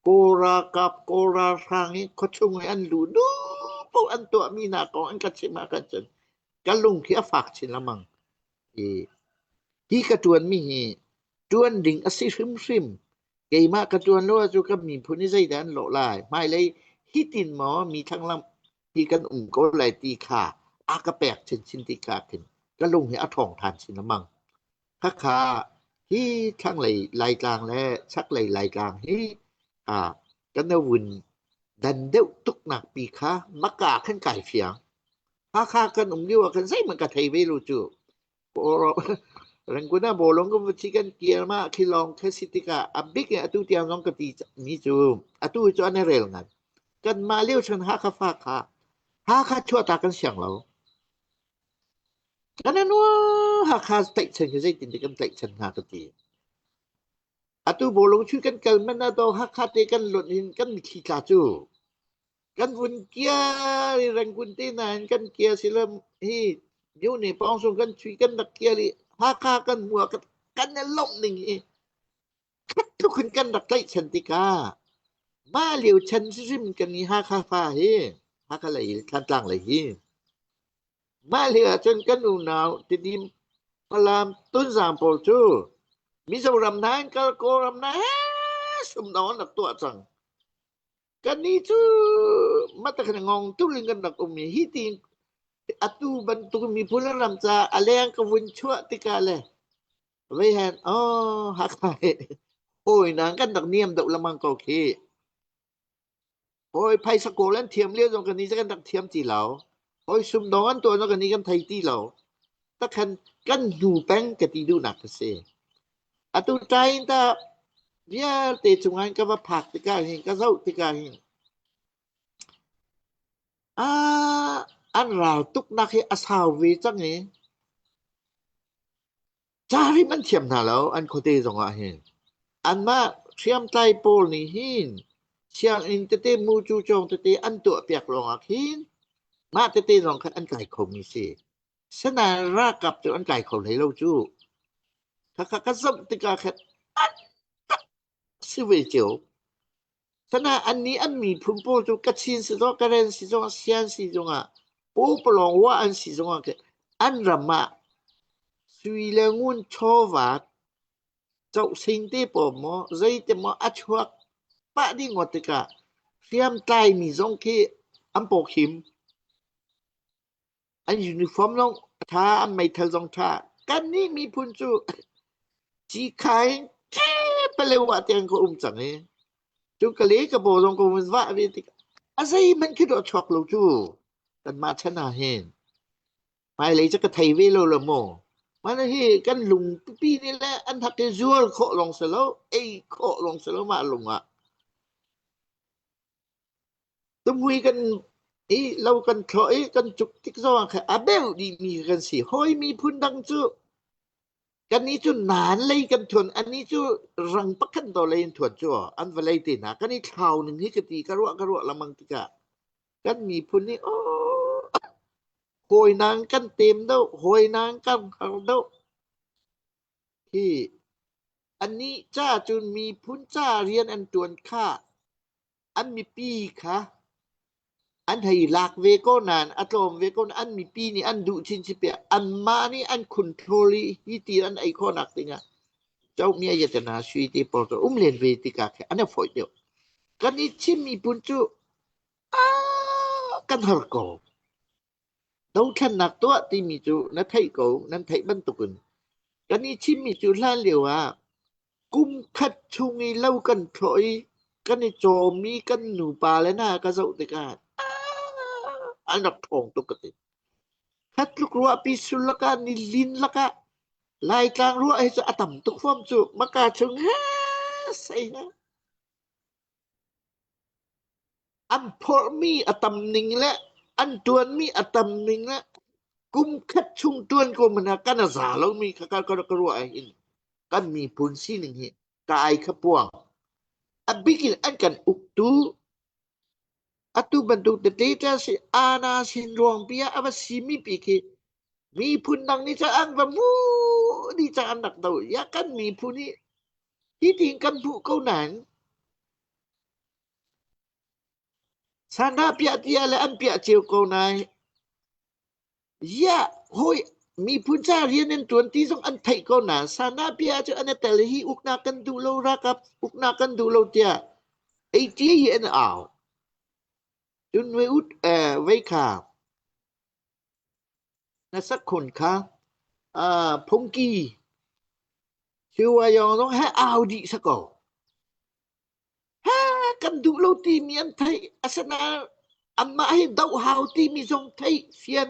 โกรากับโกราทางนี้เขาชงให้อันรู้ดูพวกอันตัวมีหน้ากองอันกัดสิมากันจนกันลุงเขียฝากชินละมังที่กระตวนมีตวนดิ่งอสิริมเกยมากระตวนโลจูกับมีพุนี้ใจดันโลลายไม่เลยฮิตินหมอมีทั้งลำที่กันก็ไหลตีขาอากระแปกชินติกาขึ้นกันลุงให้อทองทานชินละมังค่าที่ทั้งไหลกลางและชักไหลกลางกันวุ่นดันเดวตุกหนักปีค้ามากาขึ้นไก่เฟียงค่ากันเรียกว่ากันใส่มันกะไทยไม่รู้จูรังกุน่าโบลงก็วิกันเกียร์มาคิลองแคสิติกาอับบิกเนี่ยตู้เตียงน้องกะตีมีจูตู้จอในเรลงั้นกันมาเลี้ยวชนค่าฟ้าค่าชั่วตากันเสียงเรากันนั้นว่าค่าเตะฉันก็ใช่ติดกันเตะฉันค่ากะตีตู้โบลงช่วยกันกันมันน่าโตค่าเตะกันหลุดหินกันขี้กาจูกันวุ่นเกียร์รังกุนตีนานกันเกียร์สิลมอยู่นี่ปองส่งกันช่วยกันนักเกียร์ค่ากันหัวกันในลมหนึ่งทุกคนกันดักไล่ฉันติกามาเหลียวฉันซิมกันนี่ค่าฟ้าค่าไหลคันต่างไหลมาเหลียวจนกันหนาวติดิมพลามต้นสามโปรจูมีสรำนานก็โกรำนานสมนอนนักตัวจังกันนี่จูมาตะขนงงตุลิงกันนักมีฮิติงatu bantu mi pula ramza aleng ka wun chua tika le we han hakai oi nang kan dak niam dak lamang ko ki oi phai sakolan thiam lia jong kan ni kan dak thiam ti lao oi sum don to no kan ni kan thai ti lao ta khan kan du peng ka ti du nak se atu tai ta dia te chungan ka ba phak tika hin ka zau tika hinอันราวตุกนักให้อาสาวเวจังจาริมันเทียมนาแล้วอันโคเตจงอ่ะเห็นอันมาเทียมไตโปลนี่หินเชียงอินเตมูจูจงเตอันตัวเปียกลงอ่ะหินมาเตลองคันอันไก่คงมีสิสนารากับตัวอันไก่คงให้เราจูถ้าก็สมติกาคันอันสิเวเจียวสนาอันนี้อันมีพุ่มโปจูกัดชินสิจงกระเรนสิจงเซียนสิจงอ่ะปูปลองว่าอันสิจงอ่ะอันรำมาสุยเลงุนชอบาเจ้าสิงเตปอมใจเตมอัชวักปะดิงวติกาเทียมไตมีจงคีอันปกหิมอันยูนิฟอร์มลงท่าอันไม่เทลจงท่ากันนี้มีพุ่นจูจีไข่ไปเลวะเตียงก็จังจูกะเลกะโบจงก็มันว่าวิติกาอะไซมันคิดว่าชวักโลจูกันมาชนะเห็นไม่เลยจะกระไทยเวโลละโมมันเฮกันลุงปีนี่แหละอันทักจวลเคาะลงเสแล้วเคาะลงเสแล้วมาลงอ่ะตุ้มหุยกันเรากันเคาะกันจุกติ๊กซองค่ะอาเบลดีมีกันสิห้อยมีพุ่นดังจูกันนี้จุนานเลยกันทวนอันนี้จูรังปักกันต่อเลยทวนจัวอันเวลาตีนะกันนี้เท่านึงที่กะตีกะรัวละมังติกะกันมีพุ่นนี่โหยนางกันเต็มเด้อโหยนางกันเขาเด้อที่อันนี้จ้าจุนมีพุ่นจ้าเรียนอันตวนค่าอันมีปีค่ะอันไทยหลักเวโกนานอะตอมเวโกนอันมีปีนี่อันดุชินสิเปียอันมานี่อันคุนโทลีฮิตีอันไอคอนักติงะเจ้าเมียยตนาสุยติปอตเรียนเวติกาแค่อันนั้นฝอยเดียวกันนี้ชิมีพุ่นจูกันหรกดาวขันนักตัวที่มีจูนั่นไทยกูนั่นไทยบรรทุกุนกันนี้ชิมีจูล่าเหลียวกุมขัดชุงเล่ากันถอยกันนี้โจมีกันหนูปลาและหน้ากระเจ้าติกาอันดับทองตุกติขัดลูกรัวปีสุลกานิลินละกะลายกลางรัวไอ้จะอต่ำตุกฟ้อมจูมากาชงใส่นะ อันพอมีอตำนิงและอันตวนมีอตำนิงและกุมคัดชุงตวนก็มันกันสาเรามีคักก็รู้ไอ้อินกันมีพุนซีนึงเฮกายขปวงอันบิกินอันกันอุกตูatu bentuk data si ana sindrom pia apa simi piki mi punang ni caan bamu di caan nak tahu ya kan mi puni hitingkan bu kau nang sana pia tia le an pia chiu kau nai ya hoi mi pun cha rian nen tuan ti song an thai kau na sana pia cho an tel hi ukna kan du lo rakap ukna kan du lo tia ai ti yen aoจนเวอุดไว้ค่ะนะสักคนค่ะพงกีชื่อว่ายองต้องให้เอาดีสักก่อนกันดูโลตีมีอันไทยอาสนะอันมาให้ดาวหาวตีมีทรงไทยเสียน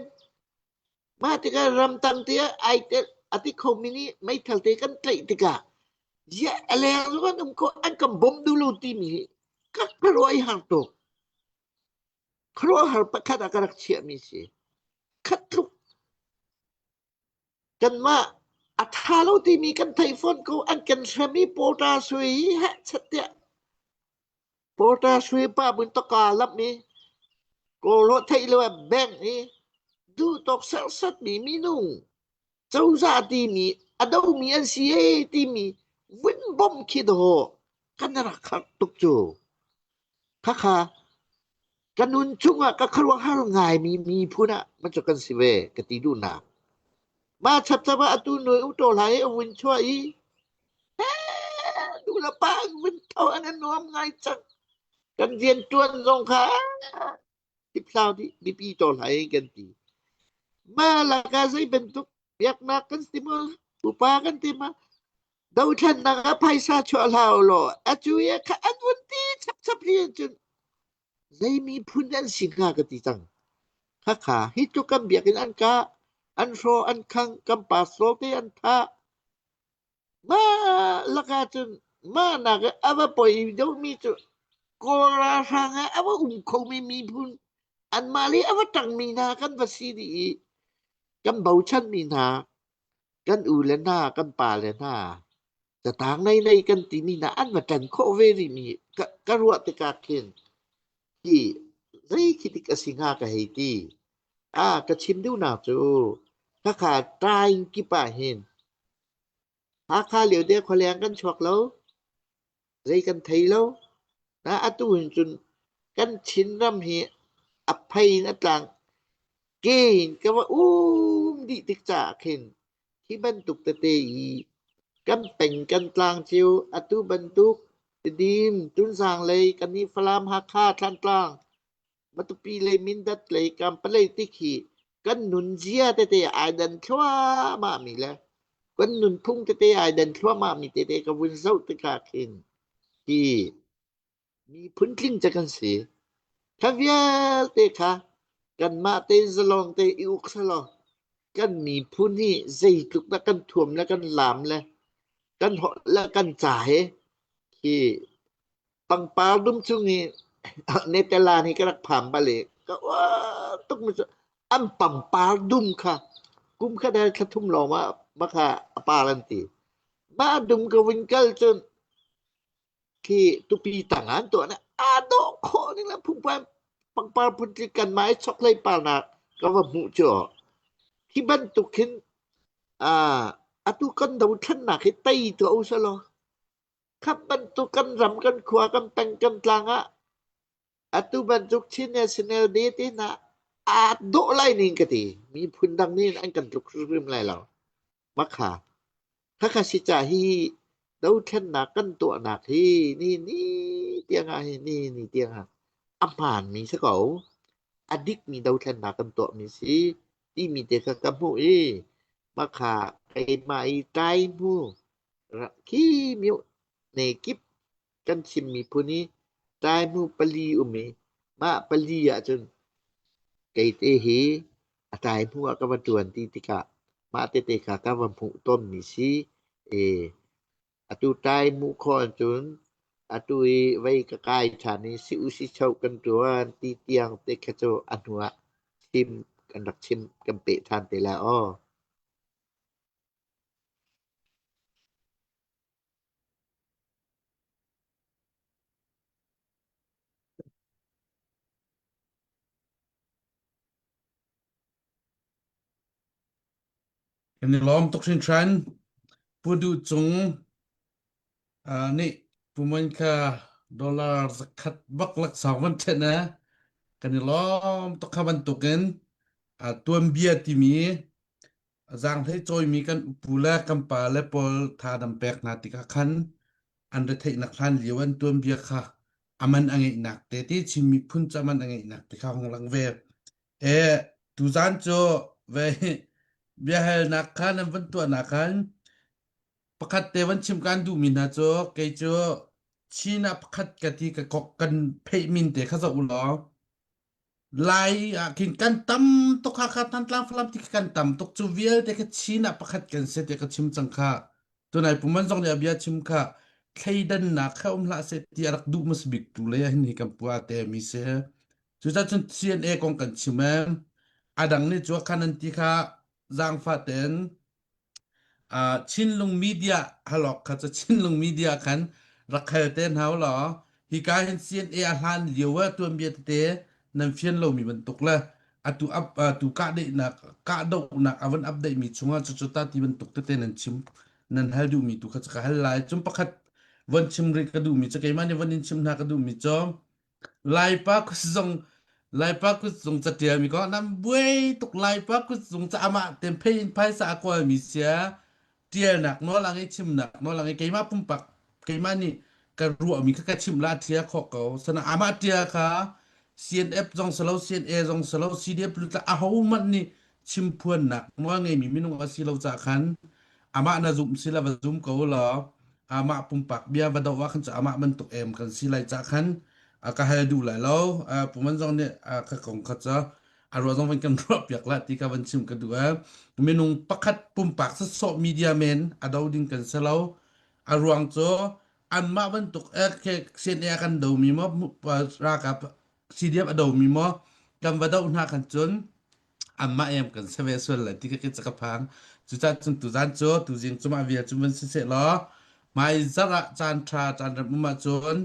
มาติการำตังเตียไอเตอติคอมินีไม่ทัลเตกันไทยติกาเยอะอะไรรู้ว่านุ่มก็อันกำบ่มดูโลตีมีกักรวยหังตกครัวหาประคัดอากาศเชียมีสิคัดทุกกันมาอัฐาโลตีมีกันไทยฟอนก็อันกันสมีโปตาสวยฮะชัดเตะโปตาสวยป้าบุญตะกาลับนี้ก็รถไทยเลยแบ่งนี้ดูตกสัดมีนุ่งเจ้าซาตีมีอดาวมีอันเสียตีมีวินบอมคิดโหกันรักขัดตุกโจค่ะกันนุนชุงก็ครัวหาง่ายมีพูนะมันจะกันสิเวกติดูนามาชับตะบะตูหน่วยอุโตไหลวินช่วยดูละป้าวินเท่าอันนั้นน้อมง่ายจังกันเรียนจวนทรงค่ะที่พลาวที่ดิปีโตไหลกันตีมาละกาใส่เป็นทุกอยากนักกันสิมาอุปากันติมาดาวทันนักภัยซาชัวลาวโลอาจุยะค่ะอันวันที่ชับเรียนจนได้มีพุนอันสิงหากติจังค่ะฮิตุกันเบียกันอันกาอันโซอันคังกัมปาโซเตอันทามาละกาจนมานักอาวะปอยเดี๋ยวมีจุโกราสังอาวะคงไม่มีพุนอันมาลีอาวะตังมีนากันวสีดีกันเบาชันมีนากันอูเลนากันปาเลนาจะต่างในกันติมีนาอันว่าจันโคเวริมีกะรัวตกาเคนที่ไรคิดกสิงหากะให้ตีกะชิมดูนาจูถ้าขาตายกิปะเห็นค่าเหลียวเดียวขอแรงกันชวกแล้วไรกันไทยแล้วนะอตุนจุนกันชินรำเฮอภัยนะต่างเกณฑ์ก็ว่าดิติกจาเข็นที่บรรทุกตะเตอีกันแต่งกันกลางเจียวอตุบรรทุกดีมจุนสร้างเลยกันนี้ฟลามหักค่าทางกลางมาตุปีเลยมินดัดเลยกำปะเลยติขีกันหนุนเจียเตไอดันทว่ามามีแล้วกันหนุนพุ่งเตไอดันทว่ามามีเตกับวินเซาตะกาเข็นที่มีพื้นคลิ้งจะกันเสียถ้าเวียเตค่ะกันมาเตสลองเตอิอุกสลองกันมีผู้นี้ใจทุกแล้วกันท่วมแล้วกันหลามแล้วกันเหาะแล้วกันจ่ายที่ปังปาดุมชุงนี้ในแต่ลานี่ก็รักผ่านบาเลยก็ว่าต้องมีอันปังปาดุมค่ะกุมค่ะได้คัทุ่มรอมาค่ะปาลันติมาดุมกับวินเกิลจนที่ตุปีต่างอันตัวนะโดโคนี่แหละพุ่งไปปังปาพุนติกันไม้ช็อกเลยปานักก็ว่าหมู่จ่อที่บรรทุกขึ้นตุกันดาวทันนักให้ไตตัวอุสโลขับบรรทุกกันรำกันขวากันแต่งกันกลางตุบรรทุกชิ้นเนี่ยสเนลเดตินะโดไลนิ่งกะติมีพุนดังนี้อันกันทุกรึมไรเรามักขาถ้าคาสิจาฮีดาวทันนักกันตัวนักที่นี่เตียงนี่เตียงอัมพานมีซะเขาอดิกมีดาวทันนักกันตัวมีสิที่มีเตะกับหมู่มาขาไอ้มาไอ้ตายหมู่ขี้มิวในกิบกันชิมมีผู้นี้ตายหมู่ปลีอุมีมาปลีจนไก่เตเหตายหมู่กับวันตวนติกะมาเตกะกับวันผู้ต้มมีสิอตุตายหมู่คอนจน atui vai ka kai thani si usi chau kan tuan ti tiang te khacho anua chim kan rak chim kan pe than te la o kan ni lom tok sin tran pudu chung ni puman ka dollar zakat bak lak sawan chena kan ni lom tok khaban token tuam bia ti mi zang thai choi mi kan pula kampa le pol tha dam pek na ti ka khan an re thai nak khan liwan tuam bia kha aman angai nak te ti chimi phun chaman angai nak ti kha hong lang ve tu zan cho ve bia hel nak khan an van tu nak khan pakat te wan chim kan du min ha cho ke cho china pakat ka ti ka kok kan phei min te kha zo u lo lai kin kan tam tok kha kha tan tlang flam ti kan tam tok chu vial te ka china pakat kan se te ka chim chang kha tu nai puman jong le bia chim kha khaidan na kha la se ti arak du mas big tu le hin hi kam puwa te mi se chu cha chun cna kong kan chimem adang ni chu khanan ti kha zang fa ten chinlung media halok kha cha chinlung media khan rakhel ten haw lo hi ka hin cna han liwa tuam bia te nam fian lo mi ban tuk la atu tu ka de na ka do na awan update mi chunga chu ta ti ban tuk te nan chim nan hal du mi tu kha cha hal lai chum pakhat wan chim ri ka du mi cha kai mani wan in chim na ka du mi chom lai pa ku zong cha tia mi ko nam buai tuk lai pa ku zong cha ama tem phe in phai sa ko mi sia tia nak no lang ai chim nak no lang ai kai ma pum pak kai mani ka ruwa mi ka chim la tia kho ko sana ama tia ka cnf jong salo cna jong salo cdf lu ta a ho man ni chim phuan nak no ngai mi minung a si lo cha khan ama na zum sila va zum ko lo ama pum pak bia va do wa khan cha ama man tuk em kan si lai cha khan ka ha du lai lo puman jong ne ka kong kha cha aro jong van kan drop yak la ti ka van chim ka du minung pakhat pum pak sa so media men adau ding kan salo arwang cho an ma van tuk ke cna kan do mi mo ra ka cdf adau mi mo kam va do na kan chun amma em kan se ve sol la ti ka ke cha phang chu cha chun tu zan cho tu jing chuma via chuman se lo mai zara chan tra chan ra ma chun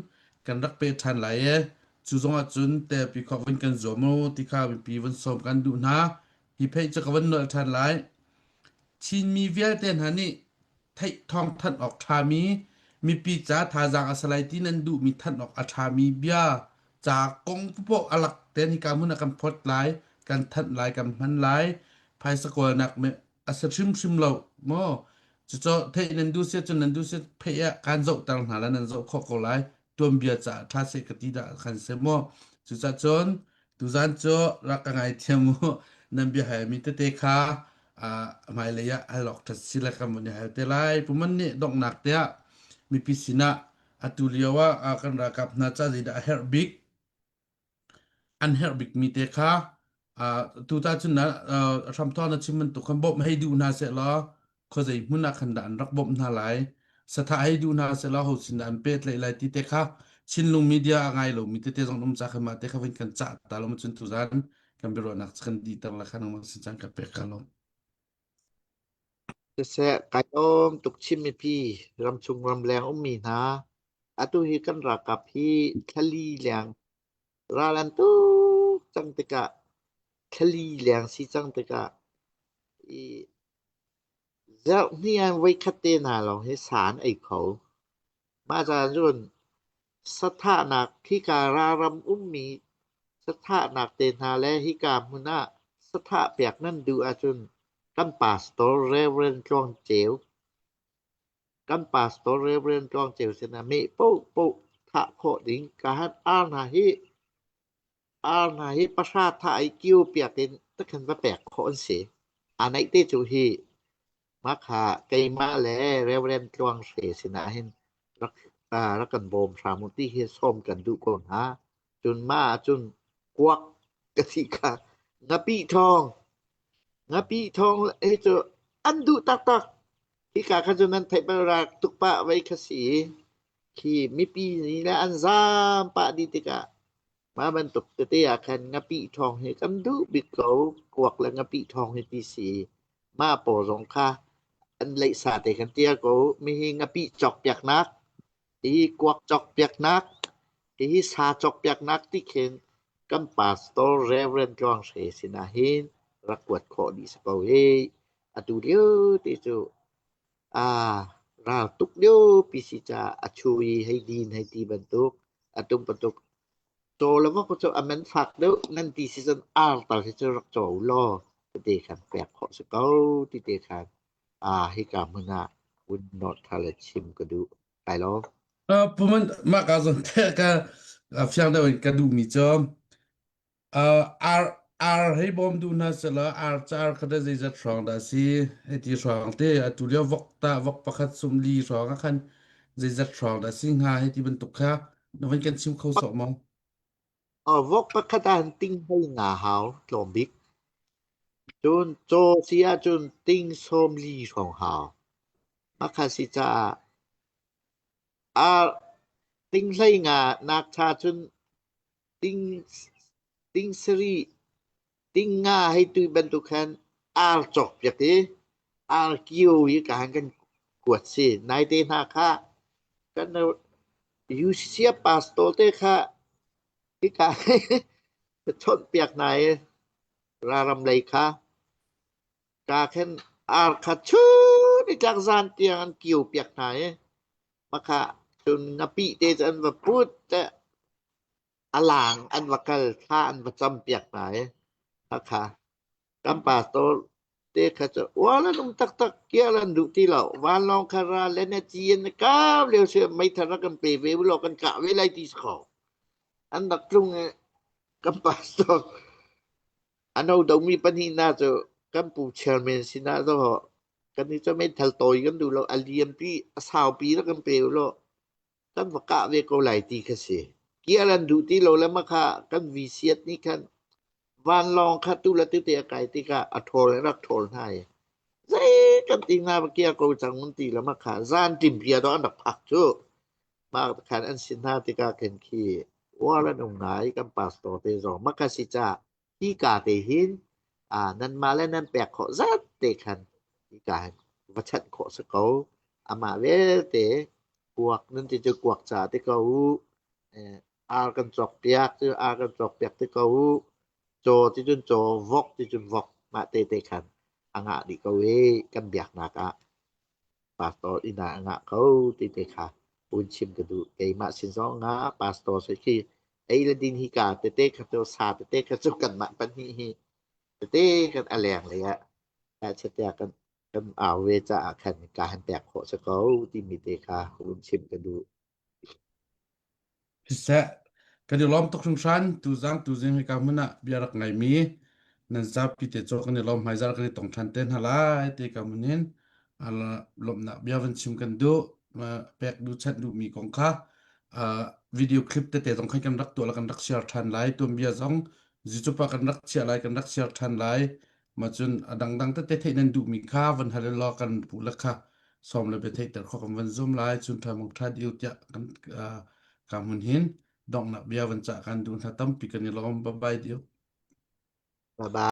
kan rak pe than lai chu zonga chun te pi kho wan kan zo mo ti kha pi wan som kan du na hi phei cha ka wan no than lai chin mi vial ten hani thai thong than ok tha mi pi cha tha jang asalai ti nan du mi than ok a tha mi bia cha kong po alak ten hi ka mun kan phot laiกันทัดหลายกันมันหลายภายสกอนักเมอสชิมเราโมจะเทนันดูเสียจนนันดูเสียเพยการโจต่างหาแล้วนันโจข้อก็หลายตัวเบียจะท่าเสกติดาคันเสโมจะจนดูจันโจรักไงเทียมนันเบียให้มีเตคาไม่เลยอะให้หลอกทัดสิละกันมันให้เตไลปุ่มันนี่ดอกหนักเตะมีพิสินะอตุเลียวว่ากันรักกับนาจาจิดาเฮร์บิกอันเฮร์บิกมีเตคาtu ta chun na ram to na chim man tu kham bom hai du na se la kho zai mun na khan dan rak bom na lai sa tha hai du na se la ho sin an pet lai lai ti te kha chin lung media ngai lo mi te te jong nom cha khama te kha wen kan cha ta lo chun tu zan kan biro nak khan di tang la khan ma sin chang ka pe ka lo se kai om tuk chim mi pi ram chung ram leng mi na atu hi kan ra ka pi khali leng ra lan tu chang te ka khali leng si chang te kaแล้วนี่ไว้คัดเตนาลองให้สารไอ้เขามาจารรุ่นสถานักที่การารำมีสถานักเตนาและฮิกามุนะสถาเปียกนั่นดูอาจุนกันป่าสโตเรเวนจองเจวกันป่าสโตเรเวนจองเจวเสนามิปุทะโคดิงกาฮันอานาฮิประชาไทยกิ้วเปียกเป็นตะคันว่าแปลกโคนเสอันไหนเตจูฮีมาขาไกมาแลเรเวนจองเสสินะเห็นรักกันโบมสามุติเฮส้มกันดูก่อนฮะจุนมาจุนกวักกะสิกางะปีทองเจออันดูตักที่กาคันจุนั้นไทยบราตุกปะไว้คสี khi mi pi ni la an zam pa di tika ma ban tuk te akan ngapi thong he kam du bi ko kwak la ngapi thong he ti si ma po rong kha an lai sa te kan tia ko mi hi ngapi chok pyak nak ti kwak chok pyak nak ti sa chok pyak nak ti khen kam pastor reverend jong se sinahin rakwat kho di sa he atu dio ti chu ra tuk dio pisita achui hai din hai ti bentuk atum bentuk to lama ko amen fak do nanti season r ta se rak to lo te kan pek kho se ko ti te kan hi ka muna would not tell chim ko du kai lo ผมมันมากazon te ka fiang da ka du mi cho ar hei bom du na sela ar char khada zai zat rong da si he ti rong te atu le wok pakhat sum li rong khan zai zat rong da si nga he ti bentuk kha no wan kan sim khau so mo wok pakatan ting hai nga hao lombik chun cho sia chun ting som li rong hao makasi cha ting lai nga nak cha chun ting sri ting nga hai tu bentuk khan chok yak te kiu yi ka han kan kwat si nai te na kha kan yu sia pastor te kha ki ka chot piak nai ra ram lai kha ka khan kha chu ni jak zan tiang kiu piak nai maka chun ngapi te an va put te alang an wakal kha an va cham piak nai kha kam pastor te kha cha wala num tak kia lan du ti lo wan long khara le na chien ka leo se mai thara kan pe ve lo kan ka ve lai ti kho an dak tlung kam pastor ano do mi pani na cho kam pu chairman sina do kan ni cho mai thal toy kan du lo aliam pi asau pi la kan pe lo kan wa ka ve ko lai ti kha se kia lan du ti lo la ma kha kan vi siat ni kan van long kha tu la tu te kai ti ka athol rak thol hai zai kan ti nga kia ko chang mun ti la ma kha zan tim pia do an dak phak chu ma khan an sin ha ti ka ken ki wa la nong nai kan pastor te zo ma ka si cha ti ka te hin nan ma la nan pek kho zat te khan ti ka wa chat kho sa ko ama ve te kuak nan ti ju kuak cha te ko kan chok piak tu kan chok piak te ko cho ti chun cho vok ti chun vok ma te khan anga di ko we kan biak na ka pastor ina anga ko ti te kha un chim ka du e ma sin so nga pastor se ki e la din hi ka te kha to sa te kha chu kan ma pan hi te kan aleng le ya ta che te kan we cha khan ka han pek kho se ko ti mi te kha un chim ka du se ka di lom tok san tu zeng ka muna biarak ngai mi nan zap pi te chok ni lom mai zar ka ni tong than ten hala te ka munin ala lom na biavan chim kan du ma pek du chat du mi kong kha video clip te tong khai kan rak to la kan rak share than lai tum bia zong zichu pa kan rak chia lai kan rak share than lai ma chun adang te the nan du mi kha van hal lo kan pu la kha som le be the ter kho kan van zoom lai chun thamong tha diu tia kan ka mun hin dong na bia van cha kan du tha tam pi kan ni lom ba bai diu bye bye